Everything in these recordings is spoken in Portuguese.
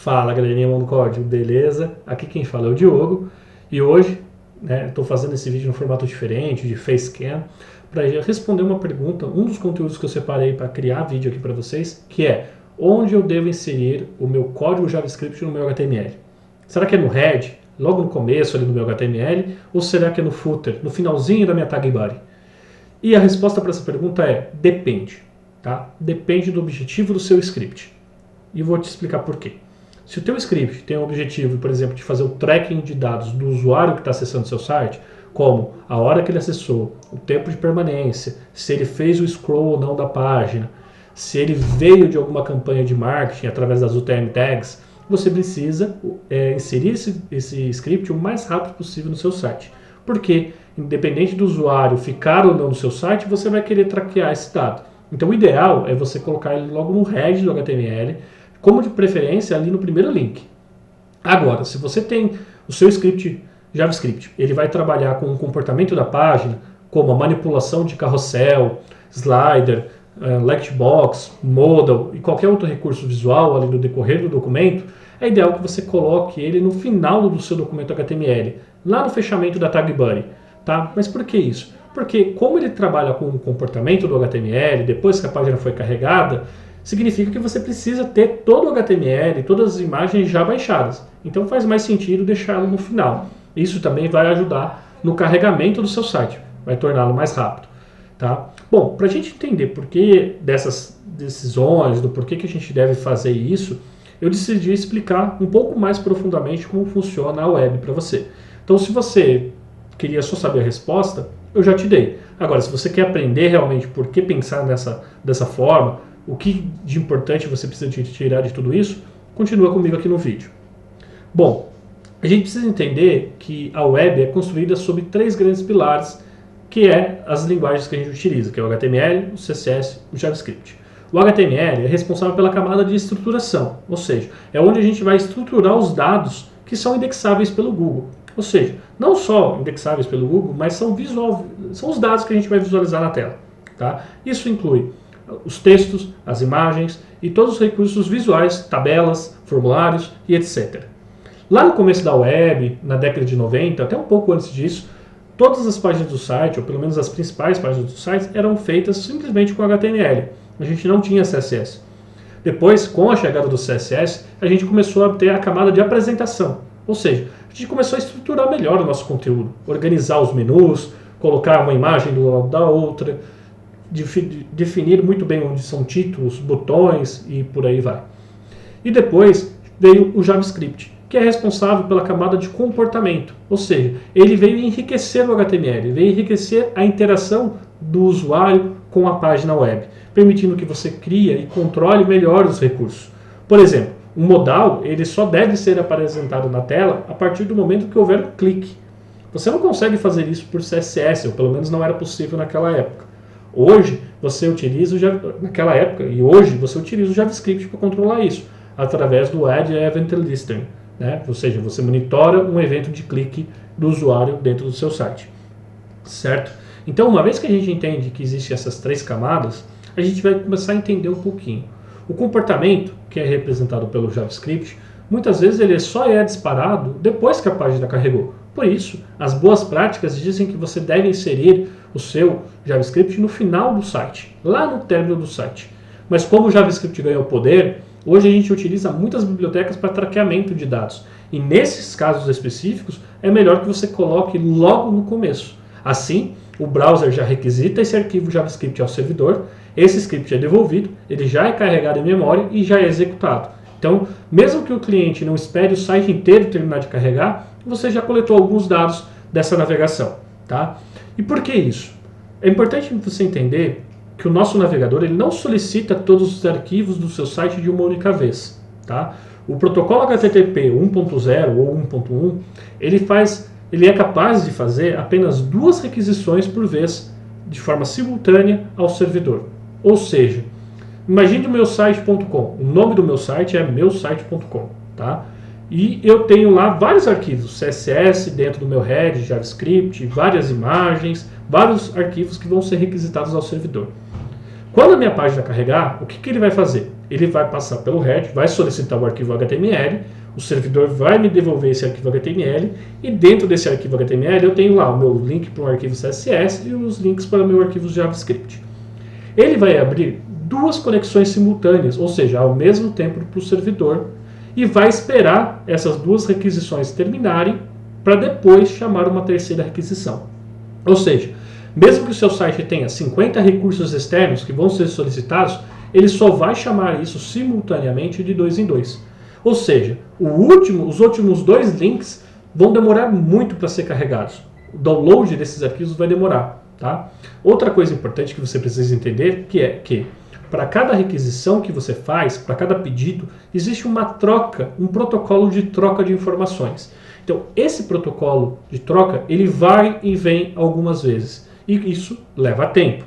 Fala, galerinha Mão do Código, beleza? Aqui quem fala é o Diogo e hoje estou fazendo esse vídeo em um formato diferente, de Facecam, para responder uma pergunta, um dos conteúdos que eu separei para criar vídeo aqui para vocês, que é onde eu devo inserir o meu código JavaScript no meu HTML. Será que é no head, logo no começo ali no meu HTML, ou será que é no footer, no finalzinho da minha tag body? E a resposta para essa pergunta é depende, tá? Depende do objetivo do seu script. E vou te explicar por quê. Se o teu script tem o objetivo, por exemplo, de fazer o tracking de dados do usuário que está acessando o seu site, como a hora que ele acessou, o tempo de permanência, se ele fez o scroll ou não da página, se ele veio de alguma campanha de marketing através das UTM tags, você precisa inserir esse script o mais rápido possível no seu site. Porque, independente do usuário ficar ou não no seu site, você vai querer traquear esse dado. Então o ideal é você colocar ele logo no head do HTML, como de preferência ali no primeiro link. Agora, se você tem o seu script JavaScript, ele vai trabalhar com o comportamento da página, como a manipulação de carrossel, slider, lectbox, modal e qualquer outro recurso visual ali no decorrer do documento, é ideal que você coloque ele no final do seu documento HTML, lá no fechamento da tag body. Tá? Mas por que isso? Porque como ele trabalha com o comportamento do HTML, depois que a página foi carregada, significa que você precisa ter todo o HTML, todas as imagens já baixadas. Então faz mais sentido deixá-lo no final. Isso também vai ajudar no carregamento do seu site, vai torná-lo mais rápido. Tá? Bom, para a gente entender por que dessas decisões, do porquê que a gente deve fazer isso, eu decidi explicar um pouco mais profundamente como funciona a web para você. Então se você queria só saber a resposta, eu já te dei. Agora, se você quer aprender realmente por que pensar dessa forma, o que de importante você precisa tirar de tudo isso, continua comigo aqui no vídeo. Bom, a gente precisa entender que a web é construída sobre três grandes pilares, que é as linguagens que a gente utiliza, que é o HTML, o CSS e o JavaScript. O HTML é responsável pela camada de estruturação, ou seja, é onde a gente vai estruturar os dados que são indexáveis pelo Google. Ou seja, não só indexáveis pelo Google, mas são os dados que a gente vai visualizar na tela. Tá? Isso inclui os textos, as imagens e todos os recursos visuais, tabelas, formulários e etc. Lá no começo da web, na década de 90, até um pouco antes disso, todas as páginas do site, ou pelo menos as principais páginas do site, eram feitas simplesmente com HTML. A gente não tinha CSS. Depois, com a chegada do CSS, a gente começou a ter a camada de apresentação. Ou seja, a gente começou a estruturar melhor o nosso conteúdo, organizar os menus, colocar uma imagem do lado da outra, definir muito bem onde são títulos, botões e por aí vai. E depois veio o JavaScript, que é responsável pela camada de comportamento, ou seja, ele veio enriquecer o HTML, veio enriquecer a interação do usuário com a página web, permitindo que você crie e controle melhor os recursos. Por exemplo, um modal ele só deve ser apresentado na tela a partir do momento que houver um clique. Você não consegue fazer isso por CSS, ou pelo menos não era possível naquela época. Hoje você utiliza naquela época e hoje você utiliza o JavaScript para controlar isso através do Add Event Listener, né? Ou seja, você monitora um evento de clique do usuário dentro do seu site, certo? Então, uma vez que a gente entende que existem essas três camadas, a gente vai começar a entender um pouquinho. O comportamento, que é representado pelo JavaScript, muitas vezes ele só é disparado depois que a página carregou. Por isso, as boas práticas dizem que você deve inserir o seu JavaScript no final do site, lá no término do site. Mas como o JavaScript ganhou poder, hoje a gente utiliza muitas bibliotecas para traqueamento de dados. E nesses casos específicos, é melhor que você coloque logo no começo. Assim, o browser já requisita esse arquivo JavaScript ao servidor, esse script é devolvido, ele já é carregado em memória e já é executado. Então, mesmo que o cliente não espere o site inteiro terminar de carregar, você já coletou alguns dados dessa navegação. Tá? E por que isso? É importante você entender que o nosso navegador ele não solicita todos os arquivos do seu site de uma única vez. Tá? O protocolo HTTP 1.0 ou 1.1 ele é capaz de fazer apenas 2 requisições por vez, de forma simultânea ao servidor. Ou seja, imagine o meu site.com. O nome do meu site é meusite.com. Tá? E eu tenho lá vários arquivos, CSS dentro do meu head, JavaScript, várias imagens, vários arquivos que vão ser requisitados ao servidor. Quando a minha página carregar, o que ele vai fazer? ele vai passar pelo head, vai solicitar o arquivo HTML, o servidor vai me devolver esse arquivo HTML, e dentro desse arquivo HTML eu tenho lá o meu link para um arquivo CSS e os links para o meu arquivo JavaScript. Ele vai abrir duas conexões simultâneas, ou seja, ao mesmo tempo para o servidor, e vai esperar essas duas requisições terminarem para depois chamar uma terceira requisição. Ou seja, mesmo que o seu site tenha 50 recursos externos que vão ser solicitados, ele só vai chamar isso simultaneamente de 2 em 2. Ou seja, os últimos 2 links vão demorar muito para ser carregados. O download desses arquivos vai demorar. Tá? Outra coisa importante que você precisa entender que para cada requisição que você faz, para cada pedido, existe uma troca, um protocolo de troca de informações. Então, esse protocolo de troca, ele vai e vem algumas vezes. E isso leva tempo.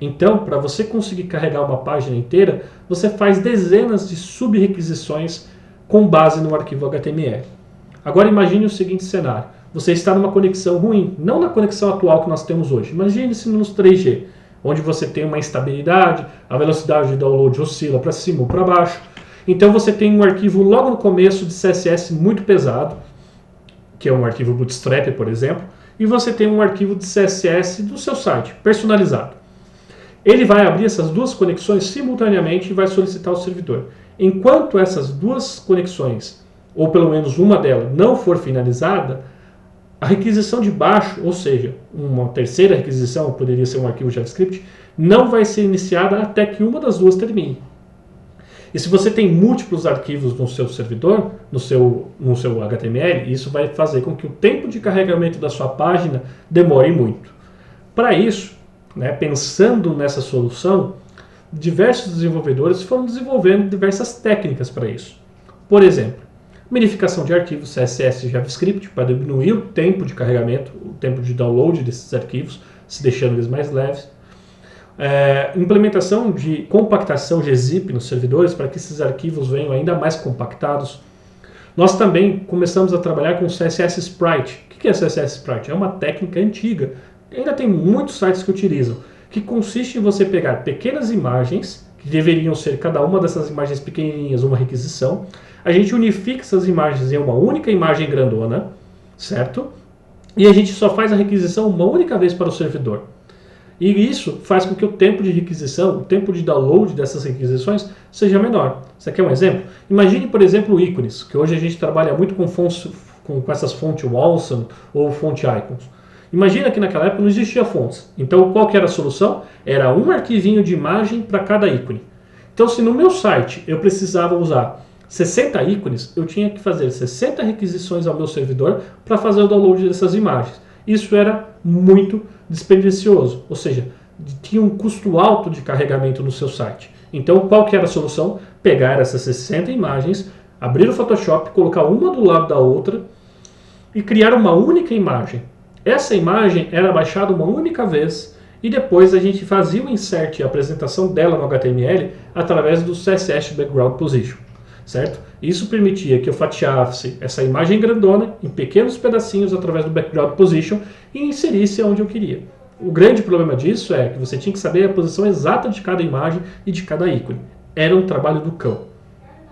Então, para você conseguir carregar uma página inteira, você faz dezenas de sub-requisições com base no arquivo HTML. Agora imagine o seguinte cenário. Você está numa conexão ruim, não na conexão atual que nós temos hoje. Imagine-se nos 3G, onde você tem uma instabilidade, a velocidade de download oscila para cima ou para baixo. Então você tem um arquivo logo no começo de CSS muito pesado, que é um arquivo Bootstrap, por exemplo, e você tem um arquivo de CSS do seu site, personalizado. Ele vai abrir essas duas conexões simultaneamente e vai solicitar ao servidor. Enquanto essas duas conexões, ou pelo menos uma delas, não for finalizada, a requisição de baixo, ou seja, uma terceira requisição, poderia ser um arquivo JavaScript, não vai ser iniciada até que uma das duas termine. E se você tem múltiplos arquivos no seu servidor, no seu HTML, isso vai fazer com que o tempo de carregamento da sua página demore muito. Para isso, pensando nessa solução, diversos desenvolvedores foram desenvolvendo diversas técnicas para isso. Por exemplo, minificação de arquivos CSS e JavaScript para diminuir o tempo de carregamento, o tempo de download desses arquivos, se deixando eles mais leves. Implementação de compactação gzip nos servidores para que esses arquivos venham ainda mais compactados. Nós também começamos a trabalhar com CSS Sprite. O que é CSS Sprite? É uma técnica antiga, ainda tem muitos sites que utilizam, que consiste em você pegar pequenas imagens, que deveriam ser cada uma dessas imagens pequenininhas uma requisição, a gente unifica essas imagens em uma única imagem grandona, certo? E a gente só faz a requisição uma única vez para o servidor. E isso faz com que o tempo de requisição, o tempo de download dessas requisições seja menor. Você quer um exemplo? Imagine, por exemplo, ícones, que hoje a gente trabalha muito com essas fontes Walson ou fonte Icons. Imagina que naquela época não existia fontes. Então qual que era a solução? Era um arquivinho de imagem para cada ícone. Então se no meu site eu precisava usar 60 ícones, eu tinha que fazer 60 requisições ao meu servidor para fazer o download dessas imagens. Isso era muito dispendicioso, ou seja, tinha um custo alto de carregamento no seu site. Então qual que era a solução? Pegar essas 60 imagens, abrir o Photoshop, colocar uma do lado da outra e criar uma única imagem. Essa imagem era baixada uma única vez e depois a gente fazia o insert e a apresentação dela no HTML através do CSS Background Position, certo? Isso permitia que eu fatiasse essa imagem grandona em pequenos pedacinhos através do Background Position e inserisse onde eu queria. O grande problema disso é que você tinha que saber a posição exata de cada imagem e de cada ícone. Era um trabalho do cão,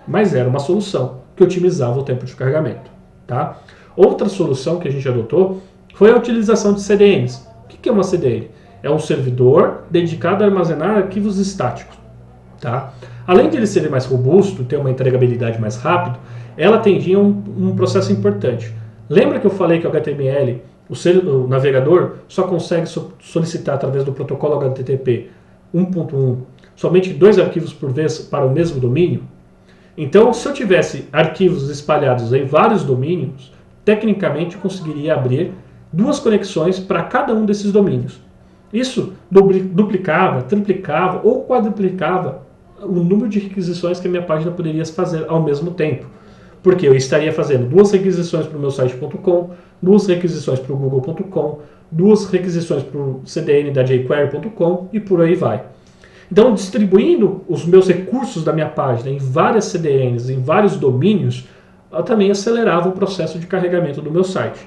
mas era uma solução que otimizava o tempo de carregamento, tá? Outra solução que a gente adotou foi a utilização de CDNs. O que é uma CDN? É um servidor dedicado a armazenar arquivos estáticos. Tá? Além de ele ser mais robusto, ter uma entregabilidade mais rápida, ela atendia um processo importante. Lembra que eu falei que o HTML, o navegador, só consegue solicitar através do protocolo HTTP 1.1 somente 2 arquivos por vez para o mesmo domínio? Então, se eu tivesse arquivos espalhados em vários domínios, tecnicamente eu conseguiria abrir 2 conexões para cada um desses domínios. Isso duplicava, triplicava ou quadruplicava o número de requisições que a minha página poderia fazer ao mesmo tempo. Porque eu estaria fazendo 2 requisições para o meu site.com, 2 requisições para o google.com, 2 requisições para o CDN da jQuery.com e por aí vai. Então, distribuindo os meus recursos da minha página em várias CDNs, em vários domínios, eu também acelerava o processo de carregamento do meu site.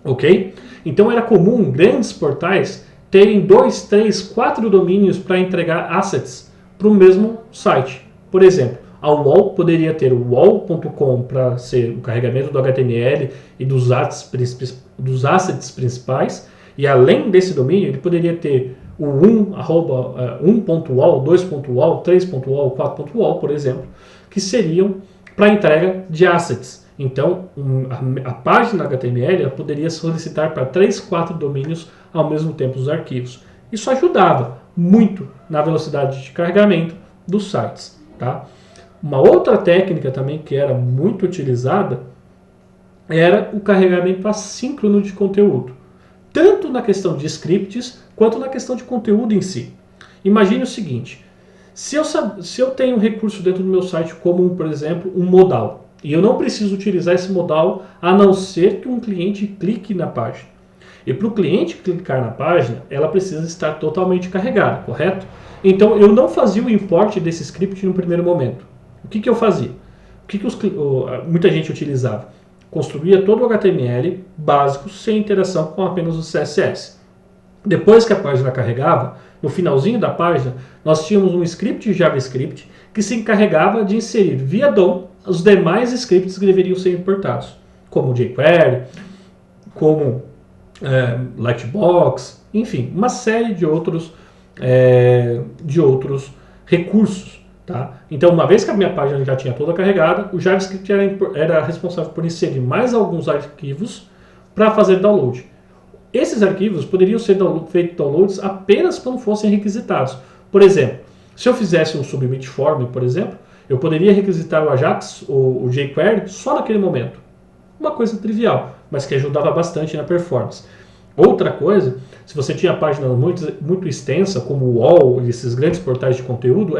Ok? Então era comum grandes portais terem 2, 3, 4 domínios para entregar assets para o mesmo site. Por exemplo, a UOL poderia ter o wall.com para ser o carregamento do HTML e dos assets principais, e além desse domínio, ele poderia ter o 1.wall, 2.wall, 3.wall, 4.wall, por exemplo, que seriam para entrega de assets. Então, a página HTML poderia solicitar para 3, 4 domínios ao mesmo tempo os arquivos. Isso ajudava muito na velocidade de carregamento dos sites. Tá? Uma outra técnica também que era muito utilizada era o carregamento assíncrono de conteúdo, tanto na questão de scripts quanto na questão de conteúdo em si. Imagine o seguinte, se eu tenho um recurso dentro do meu site como, por exemplo, um modal, e eu não preciso utilizar esse modal a não ser que um cliente clique na página. E para o cliente clicar na página, ela precisa estar totalmente carregada, correto? Então eu não fazia o import desse script no primeiro momento. O que eu fazia? O que muita gente utilizava? Construía todo o HTML básico sem interação com apenas o CSS. Depois que a página carregava, no finalzinho da página, nós tínhamos um script de JavaScript que se encarregava de inserir via DOM os demais scripts que deveriam ser importados, como jQuery, como Lightbox, enfim, uma série de outros recursos. Tá? Então, uma vez que a minha página já tinha toda carregada, o JavaScript era responsável por inserir mais alguns arquivos para fazer download. Esses arquivos poderiam ser feitos downloads apenas quando fossem requisitados. Por exemplo, se eu fizesse um submit form, por exemplo, eu poderia requisitar o Ajax ou o jQuery só naquele momento. Uma coisa trivial, mas que ajudava bastante na performance. Outra coisa, se você tinha página muito extensa, como o UOL e esses grandes portais de conteúdo,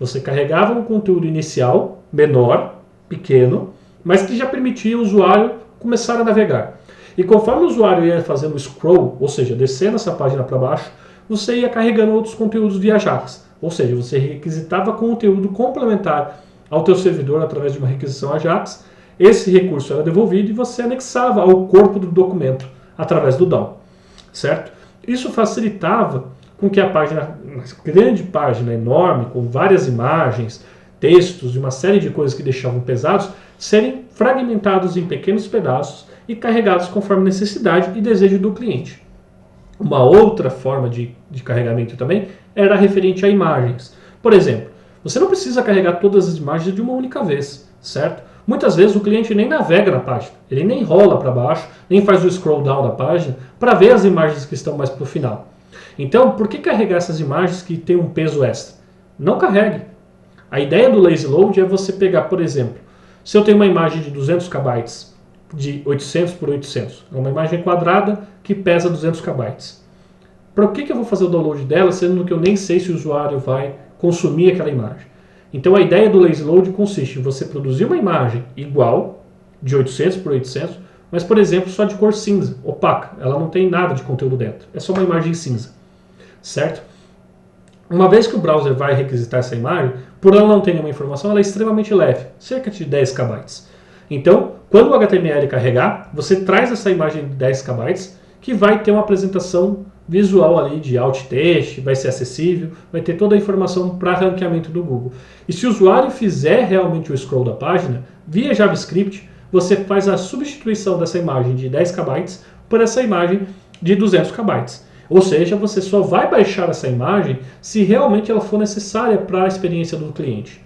você carregava um conteúdo inicial, menor, pequeno, mas que já permitia o usuário começar a navegar. E conforme o usuário ia fazendo o scroll, ou seja, descendo essa página para baixo, você ia carregando outros conteúdos via Ajax. Ou seja, você requisitava conteúdo complementar ao teu servidor através de uma requisição Ajax. Esse recurso era devolvido e você anexava ao corpo do documento através do DOM, certo? Isso facilitava com que a página, uma grande página enorme, com várias imagens, textos e uma série de coisas que deixavam pesados, serem fragmentados em pequenos pedaços e carregados conforme necessidade e desejo do cliente. Uma outra forma de carregamento também era referente a imagens. Por exemplo, você não precisa carregar todas as imagens de uma única vez, certo? Muitas vezes o cliente nem navega na página, ele nem rola para baixo, nem faz o scroll down da página para ver as imagens que estão mais para o final. Então, por que carregar essas imagens que têm um peso extra? Não carregue. A ideia do lazy load é você pegar, por exemplo, se eu tenho uma imagem de 200 KB, de 800 por 800, é uma imagem quadrada que pesa 200 KB. Para que eu vou fazer o download dela, sendo que eu nem sei se o usuário vai consumir aquela imagem? Então a ideia do lazy load consiste em você produzir uma imagem igual, de 800 por 800, mas, por exemplo, só de cor cinza, opaca. Ela não tem nada de conteúdo dentro. É só uma imagem cinza. Certo? Uma vez que o browser vai requisitar essa imagem, por ela não ter nenhuma informação, ela é extremamente leve, cerca de 10 KB. Então, quando o HTML carregar, você traz essa imagem de 10 KB, que vai ter uma apresentação visual ali de alt text, vai ser acessível, vai ter toda a informação para ranqueamento do Google. E se o usuário fizer realmente o scroll da página, via JavaScript, você faz a substituição dessa imagem de 10 KB por essa imagem de 200 KB. Ou seja, você só vai baixar essa imagem se realmente ela for necessária para a experiência do cliente.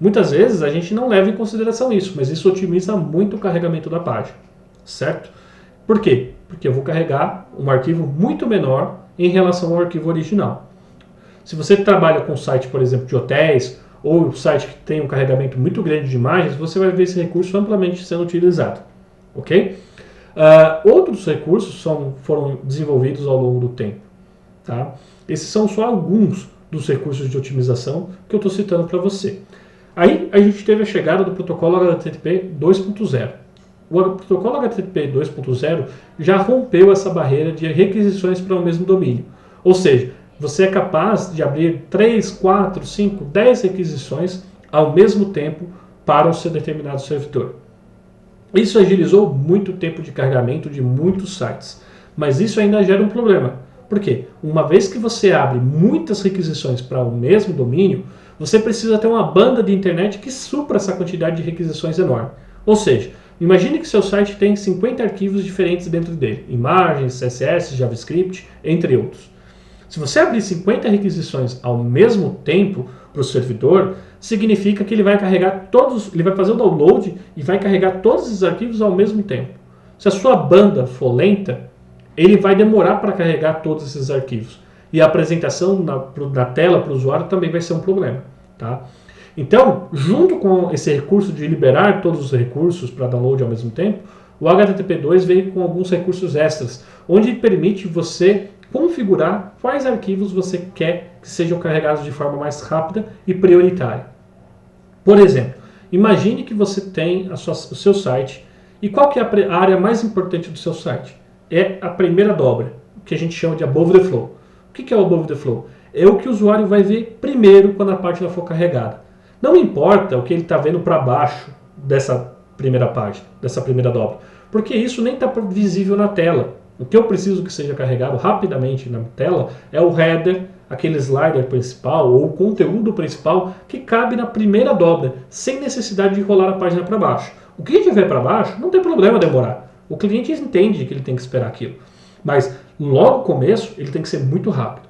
Muitas vezes a gente não leva em consideração isso, mas isso otimiza muito o carregamento da página, certo? Por quê? Porque eu vou carregar um arquivo muito menor em relação ao arquivo original. Se você trabalha com site, por exemplo, de hotéis, ou site que tem um carregamento muito grande de imagens, você vai ver esse recurso amplamente sendo utilizado. Ok? Outros recursos foram desenvolvidos ao longo do tempo. Tá? Esses são só alguns dos recursos de otimização que eu estou citando para você. Aí a gente teve a chegada do protocolo HTTP 2.0. O protocolo HTTP 2.0 já rompeu essa barreira de requisições para o mesmo domínio. Ou seja, você é capaz de abrir 3, 4, 5, 10 requisições ao mesmo tempo para um determinado servidor. Isso agilizou muito o tempo de carregamento de muitos sites, mas isso ainda gera um problema. Por quê? Uma vez que você abre muitas requisições para o mesmo domínio, você precisa ter uma banda de internet que supra essa quantidade de requisições enorme. Ou seja, imagine que seu site tem 50 arquivos diferentes dentro dele, imagens, CSS, JavaScript, entre outros. Se você abrir 50 requisições ao mesmo tempo para o servidor, significa que ele vai carregar todos, ele vai fazer o download e vai carregar todos os arquivos ao mesmo tempo. Se a sua banda for lenta, ele vai demorar para carregar todos esses arquivos. E a apresentação na tela para o usuário também vai ser um problema. Tá? Então, junto com esse recurso de liberar todos os recursos para download ao mesmo tempo, o HTTP2 veio com alguns recursos extras, onde permite você configurar quais arquivos você quer que sejam carregados de forma mais rápida e prioritária. Por exemplo, imagine que você tem o seu site, e qual que é a área mais importante do seu site? É a primeira dobra, o que a gente chama de above the flow. O que é o above the flow? É o que o usuário vai ver primeiro quando a página for carregada. Não importa o que ele está vendo para baixo dessa primeira página, dessa primeira dobra, porque isso nem está visível na tela. O que eu preciso que seja carregado rapidamente na tela é o header, aquele slider principal ou o conteúdo principal que cabe na primeira dobra, sem necessidade de rolar a página para baixo. O que tiver para baixo não tem problema demorar. O cliente entende que ele tem que esperar aquilo. Mas logo no começo ele tem que ser muito rápido.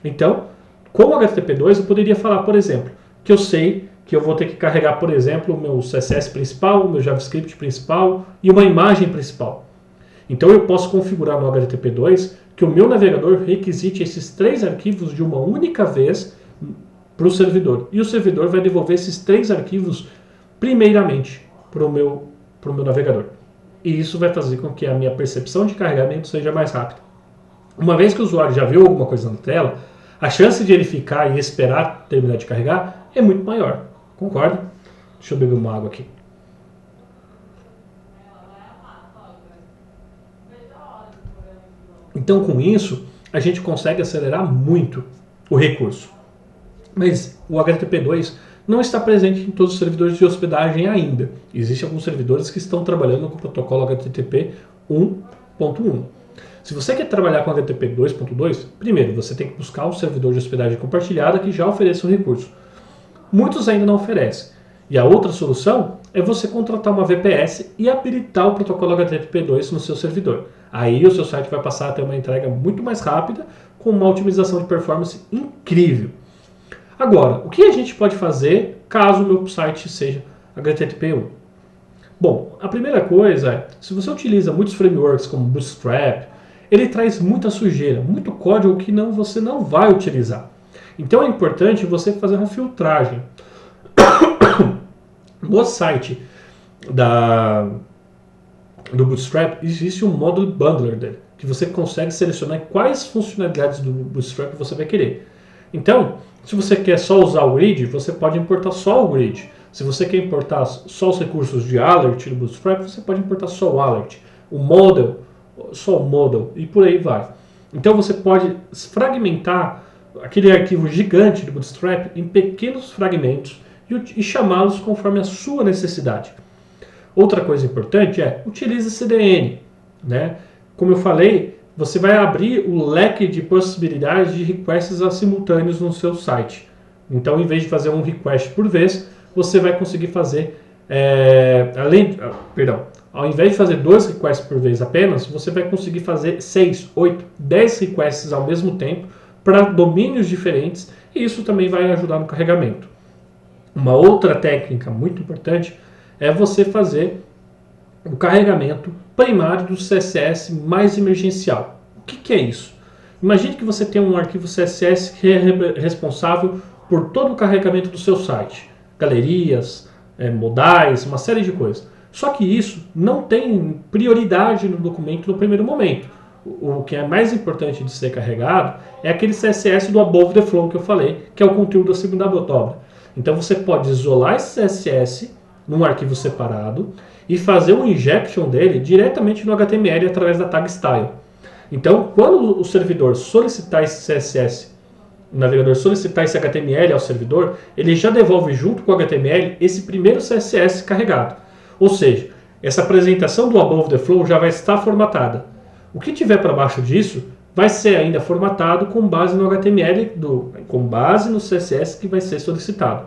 Então, com o HTTP2 eu poderia falar, por exemplo, que eu sei que eu vou ter que carregar, por exemplo, o meu CSS principal, o meu JavaScript principal e uma imagem principal. Então eu posso configurar no HTTP2 que o meu navegador requisite esses 3 arquivos de uma única vez para o servidor. E o servidor vai devolver esses 3 arquivos primeiramente para o meu navegador. E isso vai fazer com que a minha percepção de carregamento seja mais rápida. Uma vez que o usuário já viu alguma coisa na tela, a chance de ele ficar e esperar terminar de carregar é muito maior. Concorda? Deixa eu beber uma água aqui. Então, com isso, a gente consegue acelerar muito o recurso. Mas o HTTP2 não está presente em todos os servidores de hospedagem ainda. Existem alguns servidores que estão trabalhando com o protocolo HTTP 1.1. Se você quer trabalhar com HTTP 2.2, primeiro você tem que buscar um servidor de hospedagem compartilhada que já ofereça o recurso. Muitos ainda não oferecem. E a outra solução é você contratar uma VPS e habilitar o protocolo HTTP2 no seu servidor. Aí o seu site vai passar a ter uma entrega muito mais rápida, com uma otimização de performance incrível. Agora, o que a gente pode fazer caso o meu site seja HTTP 1? Bom, a primeira coisa é, se você utiliza muitos frameworks como Bootstrap, ele traz muita sujeira, muito código que você não vai utilizar. Então é importante você fazer uma filtragem. No site do Bootstrap existe um módulo bundler dele, que você consegue selecionar quais funcionalidades do Bootstrap você vai querer. Então, se você quer só usar o grid, você pode importar só o grid. Se você quer importar só os recursos de alert do Bootstrap, você pode importar só o alert. O model, só o model, e por aí vai. Então você pode fragmentar aquele arquivo gigante do Bootstrap em pequenos fragmentos e chamá-los conforme a sua necessidade. Outra coisa importante é, utilize CDN. Né? Como eu falei, você vai abrir o leque de possibilidades de requests simultâneos no seu site. Então, em vez de fazer um request por vez, você vai conseguir fazer, ao invés de fazer 2 requests por vez apenas, você vai conseguir fazer 6, 8, 10 requests ao mesmo tempo para domínios diferentes, e isso também vai ajudar no carregamento. Uma outra técnica muito importante é você fazer o carregamento primário do CSS mais emergencial. O que é isso? Imagine que você tem um arquivo CSS que é responsável por todo o carregamento do seu site. Galerias, modais, uma série de coisas. Só que isso não tem prioridade no documento no primeiro momento. O que é mais importante de ser carregado é aquele CSS do above the flow que eu falei, que é o conteúdo da segunda dobra. Então você pode isolar esse CSS num arquivo separado e fazer um injection dele diretamente no HTML através da tag style. Então, quando o servidor solicitar esse CSS, o navegador solicitar esse HTML ao servidor, ele já devolve junto com o HTML esse primeiro CSS carregado. Ou seja, essa apresentação do above the flow já vai estar formatada. O que tiver para baixo disso vai ser ainda formatado com base no HTML, com base no CSS que vai ser solicitado.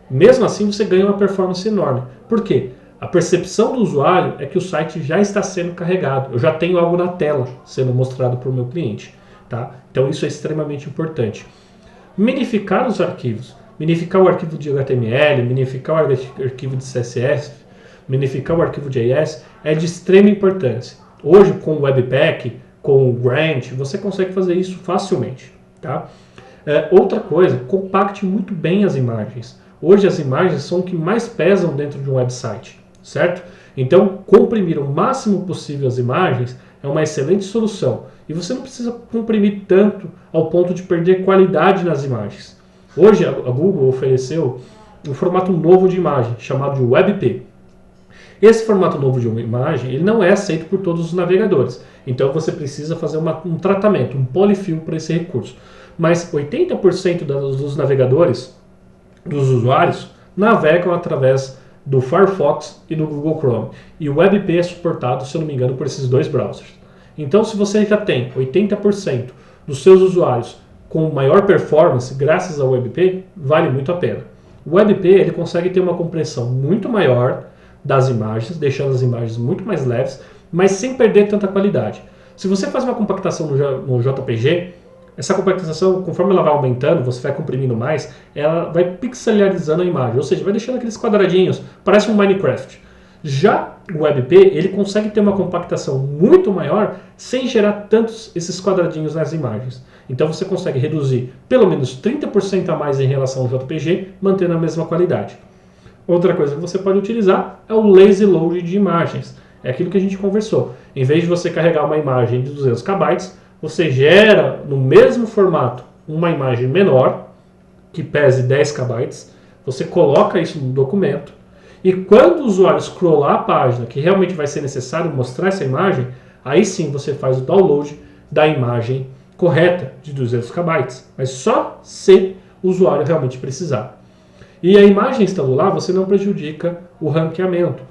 Mesmo assim, você ganha uma performance enorme. Por quê? A percepção do usuário é que o site já está sendo carregado. Eu já tenho algo na tela sendo mostrado para o meu cliente. Tá? Então isso é extremamente importante. Minificar os arquivos. Minificar o arquivo de HTML, minificar o arquivo de CSS, minificar o arquivo de JS é de extrema importância. Hoje, com o Webpack, com o Grant, você consegue fazer isso facilmente. Tá? Outra coisa, compacte muito bem as imagens. Hoje as imagens são o que mais pesam dentro de um website, certo? Então, comprimir o máximo possível as imagens é uma excelente solução. E você não precisa comprimir tanto ao ponto de perder qualidade nas imagens. Hoje a Google ofereceu um formato novo de imagem, chamado de WebP. Esse formato novo de uma imagem ele não é aceito por todos os navegadores. Então você precisa fazer um tratamento, um polyfill para esse recurso. Mas 80% dos navegadores, dos usuários, navegam através do Firefox e do Google Chrome. E o WebP é suportado, se eu não me engano, por esses dois browsers. Então, se você já tem 80% dos seus usuários com maior performance graças ao WebP, vale muito a pena. O WebP ele consegue ter uma compressão muito maior das imagens, deixando as imagens muito mais leves, mas sem perder tanta qualidade. Se você faz uma compactação no JPG, essa compactação, conforme ela vai aumentando, você vai comprimindo mais, ela vai pixelarizando a imagem, ou seja, vai deixando aqueles quadradinhos, parece um Minecraft. Já o WebP, ele consegue ter uma compactação muito maior sem gerar tantos esses quadradinhos nas imagens. Então você consegue reduzir pelo menos 30% a mais em relação ao JPG, mantendo a mesma qualidade. Outra coisa que você pode utilizar é o Lazy Load de imagens. É aquilo que a gente conversou. Em vez de você carregar uma imagem de 200 KB, você gera no mesmo formato uma imagem menor, que pese 10 KB, você coloca isso no documento, e quando o usuário scrollar a página que realmente vai ser necessário mostrar essa imagem, aí sim você faz o download da imagem correta de 200 KB, mas só se o usuário realmente precisar. E a imagem estando lá, você não prejudica o ranqueamento,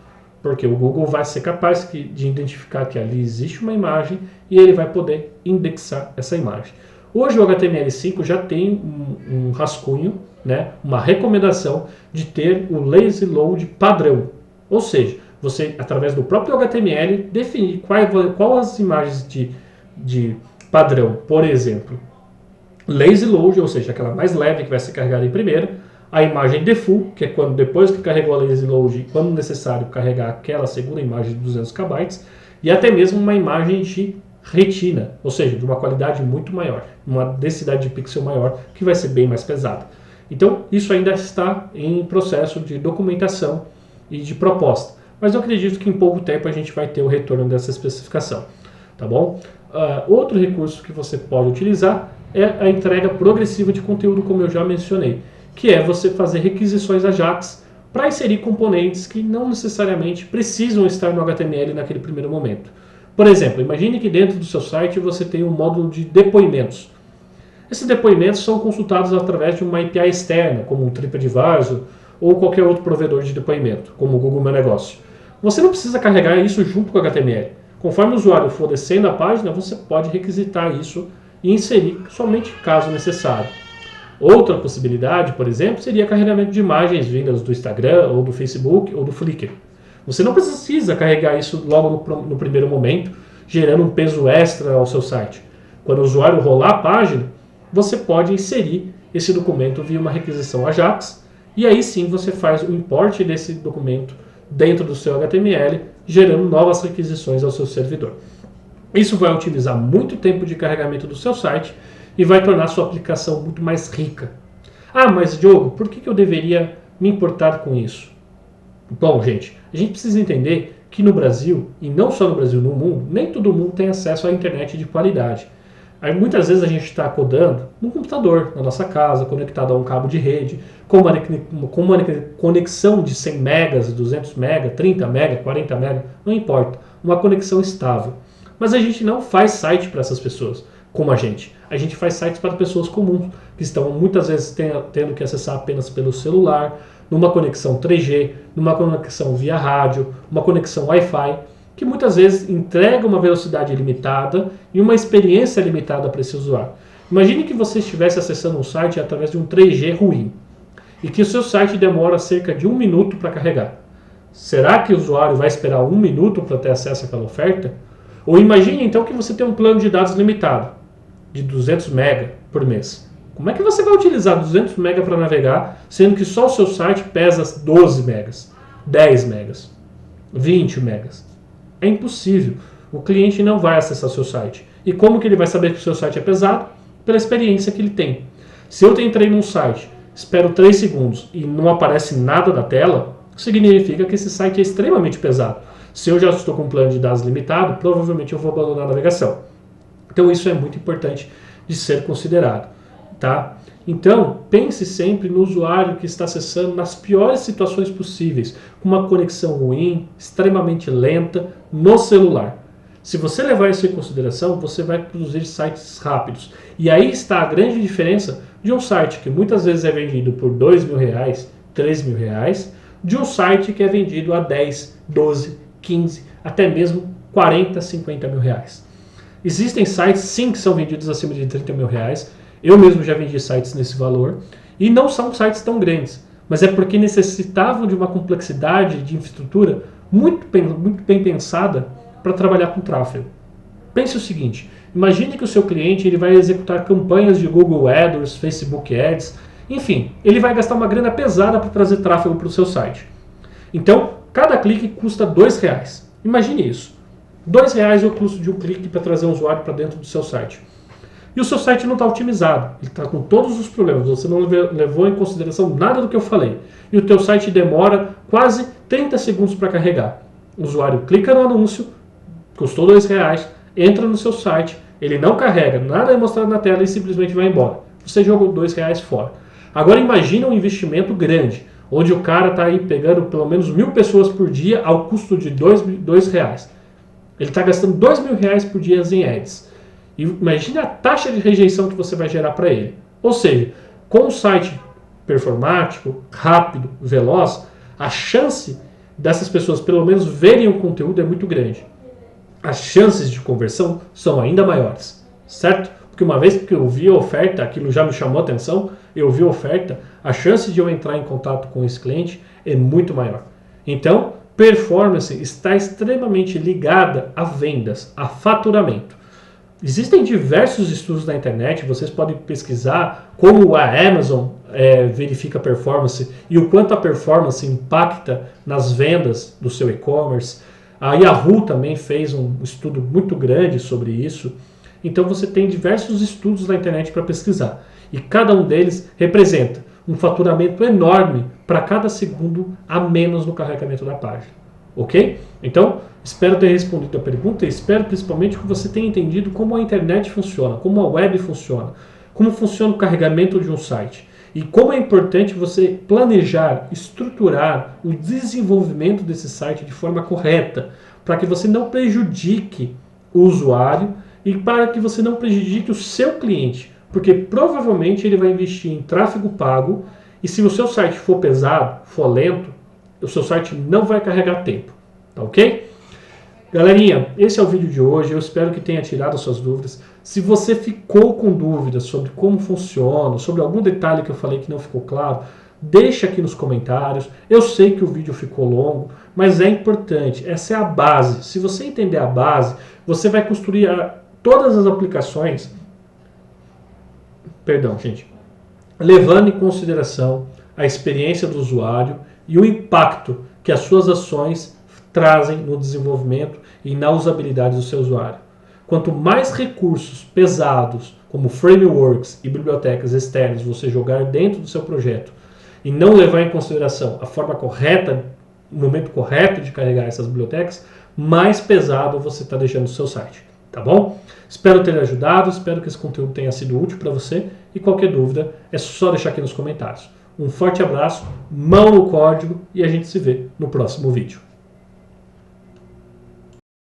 porque o Google vai ser capaz de identificar que ali existe uma imagem e ele vai poder indexar essa imagem. Hoje o HTML5 já tem um rascunho, né, uma recomendação de ter o Lazy Load padrão. Ou seja, você, através do próprio HTML, definir qual as imagens de padrão. Por exemplo, Lazy Load, ou seja, aquela mais leve que vai ser carregada em primeiro. A imagem default, que é quando depois que carregou a Lazy Load, quando necessário carregar aquela segunda imagem de 200 KB. E até mesmo uma imagem de retina, ou seja, de uma qualidade muito maior, uma densidade de pixel maior, que vai ser bem mais pesada. Então, isso ainda está em processo de documentação e de proposta. Mas eu acredito que em pouco tempo a gente vai ter o retorno dessa especificação. Tá bom? Outro recurso que você pode utilizar é a entrega progressiva de conteúdo, como eu já mencionei, que é você fazer requisições AJAX para inserir componentes que não necessariamente precisam estar no HTML naquele primeiro momento. Por exemplo, imagine que dentro do seu site você tem um módulo de depoimentos. Esses depoimentos são consultados através de uma API externa, como um TripAdvisor ou qualquer outro provedor de depoimento, como o Google Meu Negócio. Você não precisa carregar isso junto com o HTML. Conforme o usuário for descendo a página, você pode requisitar isso e inserir somente caso necessário. Outra possibilidade, por exemplo, seria carregamento de imagens vindas do Instagram, ou do Facebook, ou do Flickr. Você não precisa carregar isso logo no primeiro momento, gerando um peso extra ao seu site. Quando o usuário rolar a página, você pode inserir esse documento via uma requisição AJAX, e aí sim você faz o import desse documento dentro do seu HTML, gerando novas requisições ao seu servidor. Isso vai otimizar muito tempo de carregamento do seu site e vai tornar a sua aplicação muito mais rica. Ah, mas Diogo, por que eu deveria me importar com isso? Bom, gente, a gente precisa entender que no Brasil, e não só no Brasil, no mundo, nem todo mundo tem acesso à internet de qualidade. Aí muitas vezes a gente está codando no computador, na nossa casa, conectado a um cabo de rede, com uma conexão de 100 megas, 200 megas, 30 megas, 40 megas, não importa, uma conexão estável. Mas a gente não faz site para essas pessoas, como a gente. A gente faz sites para pessoas comuns, que estão muitas vezes tendo que acessar apenas pelo celular, numa conexão 3G, numa conexão via rádio, uma conexão Wi-Fi. que muitas vezes entrega uma velocidade limitada e uma experiência limitada para esse usuário. Imagine que você estivesse acessando um site através de um 3G ruim e que o seu site demora cerca de 1 minuto para carregar. Será que o usuário vai esperar 1 minuto para ter acesso àquela oferta? Ou imagine então que você tem um plano de dados limitado, de 200 MB por mês. Como é que você vai utilizar 200 MB para navegar, sendo que só o seu site pesa 12 MB, 10 MB, 20 MB? É impossível. O cliente não vai acessar o seu site. E como que ele vai saber que o seu site é pesado? Pela experiência que ele tem. Se eu entrei num site, espero 3 segundos e não aparece nada na tela, significa que esse site é extremamente pesado. Se eu já estou com um plano de dados limitado, provavelmente eu vou abandonar a navegação. Então isso é muito importante de ser considerado. Tá? Então, pense sempre no usuário que está acessando nas piores situações possíveis, com uma conexão ruim, extremamente lenta, no celular. Se você levar isso em consideração, você vai produzir sites rápidos. E aí está a grande diferença de um site que muitas vezes é vendido por R$2.000, R$3.000, de um site que é vendido a 10, 12, 15, até mesmo 40, 50 mil reais. Existem sites sim que são vendidos acima de 30 mil reais. Eu mesmo já vendi sites nesse valor e não são sites tão grandes, mas é porque necessitavam de uma complexidade de infraestrutura muito bem pensada para trabalhar com tráfego. Pense o seguinte, imagine que o seu cliente ele vai executar campanhas de Google AdWords, Facebook Ads, enfim, ele vai gastar uma grana pesada para trazer tráfego para o seu site. Então, cada clique custa R$2. Imagine isso. R$2 é o custo de um clique para trazer um usuário para dentro do seu site. E o seu site não está otimizado, ele está com todos os problemas, você não levou em consideração nada do que eu falei. E o teu site demora quase 30 segundos para carregar. O usuário clica no anúncio, custou R$2, entra no seu site, ele não carrega, nada é mostrado na tela e simplesmente vai embora. Você jogou R$2 fora. Agora imagine um investimento grande, onde o cara está aí pegando pelo menos 1.000 pessoas por dia ao custo de R$2. Ele está gastando R$2.000 por dia em ads. E imagine a taxa de rejeição que você vai gerar para ele. Ou seja, com um site performático, rápido, veloz, a chance dessas pessoas pelo menos verem o conteúdo é muito grande. As chances de conversão são ainda maiores, certo? Porque uma vez que eu vi a oferta, aquilo já me chamou a atenção, eu vi a oferta, a chance de eu entrar em contato com esse cliente é muito maior. Então, performance está extremamente ligada a vendas, a faturamento. Existem diversos estudos na internet, vocês podem pesquisar como a Amazon verifica a performance e o quanto a performance impacta nas vendas do seu e-commerce. A Yahoo também fez um estudo muito grande sobre isso. Então você tem diversos estudos na internet para pesquisar. E cada um deles representa um faturamento enorme para cada segundo a menos no carregamento da página. Ok? Então, espero ter respondido a pergunta e espero principalmente que você tenha entendido como a internet funciona, como a web funciona, como funciona o carregamento de um site e como é importante você planejar, estruturar o desenvolvimento desse site de forma correta, para que você não prejudique o usuário e para que você não prejudique o seu cliente, porque provavelmente ele vai investir em tráfego pago e se o seu site for pesado, for lento, o seu site não vai carregar tempo, tá ok? Galerinha, esse é o vídeo de hoje, eu espero que tenha tirado as suas dúvidas. Se você ficou com dúvidas sobre como funciona, sobre algum detalhe que eu falei que não ficou claro, deixa aqui nos comentários. Eu sei que o vídeo ficou longo, mas é importante, essa é a base. Se você entender a base, você vai construir todas as aplicações, levando em consideração a experiência do usuário e o impacto que as suas ações trazem no desenvolvimento e na usabilidade do seu usuário. Quanto mais recursos pesados, como frameworks e bibliotecas externas, você jogar dentro do seu projeto e não levar em consideração a forma correta, o momento correto de carregar essas bibliotecas, mais pesado você está deixando o seu site. Tá bom? Espero ter ajudado, espero que esse conteúdo tenha sido útil para você e qualquer dúvida é só deixar aqui nos comentários. Um forte abraço, mão no código e a gente se vê no próximo vídeo.